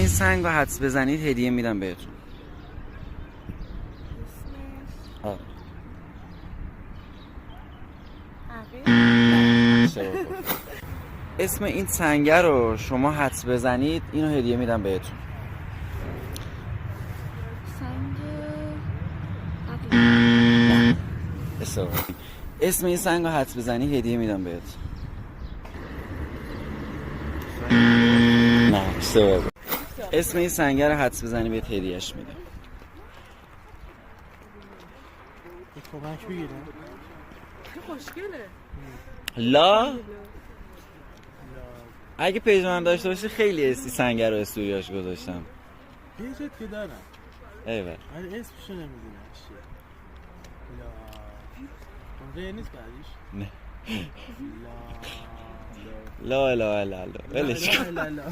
این سنگ رو حدس بزنید هدیه میدم بهتون. آره. اسم این سنگ رو شما حدس بزنید اینو هدیه میدم بهتون. اسم این سنگ رو حدس بزنی هدیه میدم بهت. نه اشتباه. اسم این سنگ رو حدس بزنی بهت هدیهش میدم. کمک بگیرم. خوشگله. لا اگه پیج من داشته باشی خیلی اسمی سنگ رو استوریاش گذاشتم. پیجت که دارم. ایول. ولی اسمشو نمیدونم چیه. لا نیست بعدیش؟ نه. لا لا لا لا لا ولش لا لا لا